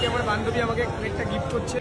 আমার বান্ধবী আমাকে একটা গিফট করছে।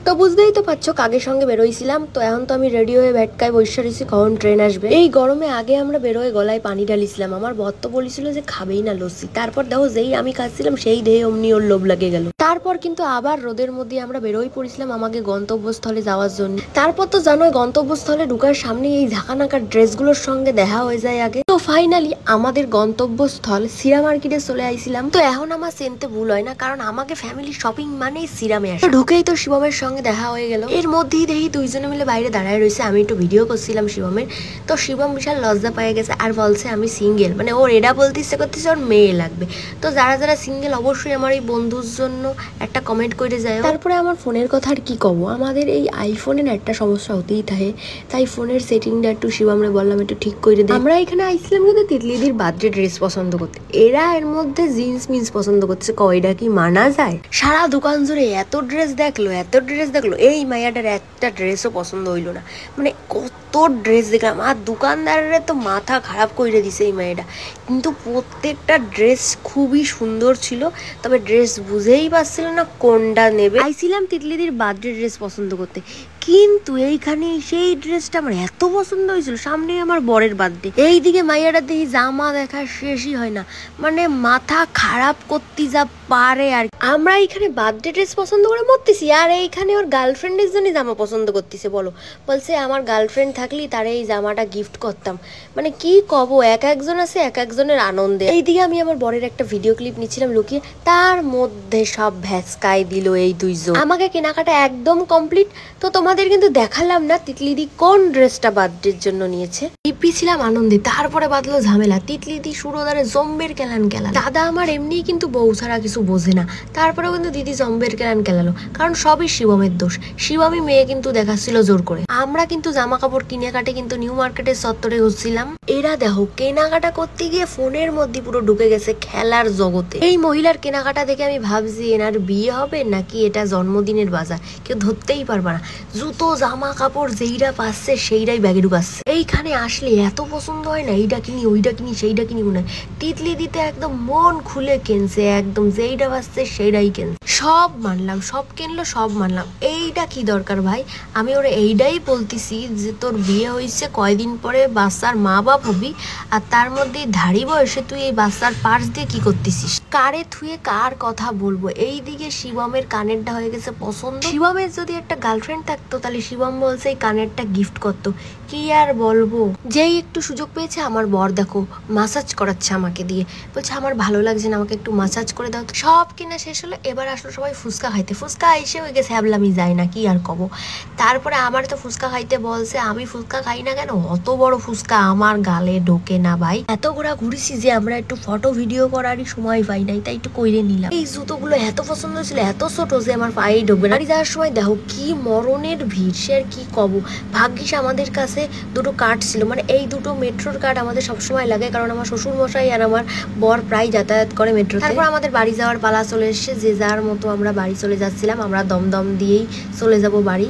তো বুঝতেই তো পারছো কাকের সঙ্গে বেরোইছিলাম। তো এখন তো আমি রেডি হয়ে ভেটকায় বসে রয়েছি, কখন ট্রেন আসবে। এই গরমে আগে আমরা বেরোয় গলায় পানি ঢালিছিলাম। আমার বর তো বলেছিল যে খাবেই না লস্যি, তারপর দেখো যেই আমি খাচ্ছিলাম সেই দেহে অমনি ওর লোভ লাগে গেল। তারপর কিন্তু আবার রোদের মধ্যে আমরা বেরোই পড়েছিলাম আমাকে গন্তব্যস্থলে যাওয়ার জন্য। তারপর তো জানোই গন্তব্যস্থলে ঢুকার সামনে এই ঝাঁকানাকার ড্রেসগুলোর সঙ্গে দেখা হয়ে যায় আগে। তো ফাইনালি আমাদের গন্তব্যস্থল সিরা মার্কেটে চলে আইছিলাম। তো এখন আমার চিনতে ভুল হয় না, কারণ আমাকে ফ্যামিলি শপিং মানেই সিরামে আসে। ঢুকেই তো শিবমের সঙ্গে দেখা হয়ে গেল। এর মধ্যেই দেখি দুইজনে মিলে বাইরে দাঁড়ায় রয়েছে। আমি একটু ভিডিও করছিলাম শিবমের। তো শিবম বিশাল লজ্জা পেয়ে গেছে আর বলছে আমি সিঙ্গেল, মানে ওর এটা বলতে ইচ্ছে করতেছে ওর মেয়ে লাগবে। তো যারা যারা সিঙ্গেল অবশ্যই আমার এই বন্ধুর জন্য একটা কমেন্ট করে যায়। তারপরে আমার ফোনের কথা আর কি কব, আমাদের এই আইফোনের একটা সমস্যা হতেই থাকে, তাই ফোনের সেটিংটা একটু শিবমরে বললাম একটু ঠিক করে দিই। আমরা এখানে আইছিলাম কিন্তু তিতলিদির বার্থডে ড্রেস পছন্দ করতে, এরা এর মধ্যে জিন্স মিন্স পছন্দ করছে। কয়টা কি মানা যায়? সারা দোকান জুড়ে এত ড্রেস দেখলো এত ড্রেস দেখলো, এই মাইয়াটার একটা ড্রেসও পছন্দ হইলো না। মানে কত ড্রেস দেখলাম আর দোকানদারের তো মাথা খারাপ করে দিছে এই মাইয়াটা। কিন্তু প্রত্যেকটা ড্রেস খুবই সুন্দর ছিল, তবে ড্রেস বুঝেই পারছিল না কোনটা নেবে। আইছিলাম তিতলিদির বার্থডে ড্রেস পছন্দ করতে, কিন্তু এইখানে সেই ড্রেসটা আমার এত পছন্দ হয়েছিল। সামনে আমার বরের বার্থডে, এইদিকে মাইয়াটা দেখি জামা দেখা শেষই হয় না, মানে মাথা খারাপ করতে যা পারে। আর আমরা এইখানে বার্থডে ড্রেস পছন্দ করে মরতেছি, আর এইখানে ওর গার্লফ্রেন্ডের জন্য জামা পছন্দ করতেছে। বলো, বলছে আমার গার্লফ্রেন্ড থাকলে তার এই জামাটা গিফট করতাম। মানে কি কব, এক একজন আছে এক একজনের আনন্দে। এইদিকে আমি আমার বরের একটা ভিডিও ক্লিপ নিচ্ছিলাম লুকিয়ে, তার মধ্যে সব ভ্যাসকাই দিল এই দুইজন। আমাকে কেনাকাটা একদম কমপ্লিট। তো তোমাদের কিন্তু দেখালাম না তিতলিদি কোন ড্রেসটা বার্থডের জন্য নিয়েছে। ইপি ছিলাম আনন্দে, তারপরে বাদলো ঝামেলা। তিতলিদি সুরোদারে জম্বের কেলান কেলান। দাদা আমার এমনি কিন্তু বউ ছাড়া কিছু বোঝে না, তারপরেও কিন্তু দিদি জম্বের কেলান কেলালো, কারণ সবই শিবমের দোষ। শিবমই মেয়ে কিন্তু দেখাচ্ছিল জোর করে। আমরা কিন্তু জামা কাপড় কিনে কাটে কিন্তু নিউ মার্কেটের চত্বরে হচ্ছিলাম। এরা দেখো কেনাকাটা করতে গিয়ে ফোনের মধ্যে পুরো ঢুকে গেছে খেলার জগতে। এই মহিলার কেনাকাটা দেখে আমি ভাবছি এনার বিয়ে হবে নাকি এটা জন্মদিনের বাজার, কেউ ধরতেই পারবা না। জুতো জামা কাপড় যেইটা পাচ্ছে সেইটাই ব্যাগে ঢুকাচ্ছে। এইখানে আসলে এত পছন্দ হয় না, এইটা কিনি ওইটা কিনি সেইটা কিনি মনে হয়। তিতলি দিতে একদম মন খুলে কিনছে, একদম যেইটা পাচ্ছে সেইটাই কিনছে। সব মানলাম, সব কিনলো, সব মানলাম। এইটা কি দরকার ভাই? আমি ওরা এইটাই বলতেছি যে তোর বিয়ে হয়েছে কয়দিন পরে বাচ্চার মা বাপ হবি, আর তার মধ্যে ধাড়ি বয়সে তুই এই বাচ্চার পার্স দিয়ে কি করতেছিস? কারে থুয়ে কার কথা বলবো? এইদিকে শিবমের কানেরটা হয়ে গেছে পছন্দ। শিবমের যদি একটা গার্লফ্রেন্ড থাকতো তাহলে শিবম বলছে এই কানেরটা গিফট করতো। কি আর বলবো, যেই একটু সুযোগ পেয়েছে আমার বর দেখো মাসাজ করাচ্ছে আমাকে দিয়ে, বলছে আমার ভালো লাগছে না, আমাকে একটু মাসাজ করে দাও। সব কিনা শেষ হলো, এবার আসলো সবাই ফুচকা খাইতে। ফুচকা এসে হয়ে গেছে হ্যাবলামি যায় না, কি আর কব। তারপরে আমার তো ফুচকা খাইতে বলছে, আমি ফুচকা খাই না কেন, অত বড় ফুচকা আমার গালে ঢোকে না ভাই। এত ঘোরা ঘুরেছি যে আমরা একটু ফটো ভিডিও করারই সময় পাই নাই, তাই একটু কইরে নিলাম। এই জুতোগুলো এত পছন্দ ছিল, এত ছোট যে আমার পায়েই ঢুকবে না। যাওয়ার সময় দেখো কি মরণের ভিড়, সে আর কি কব। ভাগ্যিস আমাদের কাছে দুটো কার্ড ছিল, মানে এই দুটো মেট্রোর কার্ড আমাদের সবসময় লাগে, কারণ আমার শ্বশুর মশাই আর আমার বর প্রায় যাতায়াত করে মেট্রো। তারপর আমাদের বাড়ি যাওয়ার পালা চলে এসেছে, যে যার মতো আমরা বাড়ি চলে যাচ্ছিলাম। আমরা দমদম দিয়েই চলে যাব বাড়ি।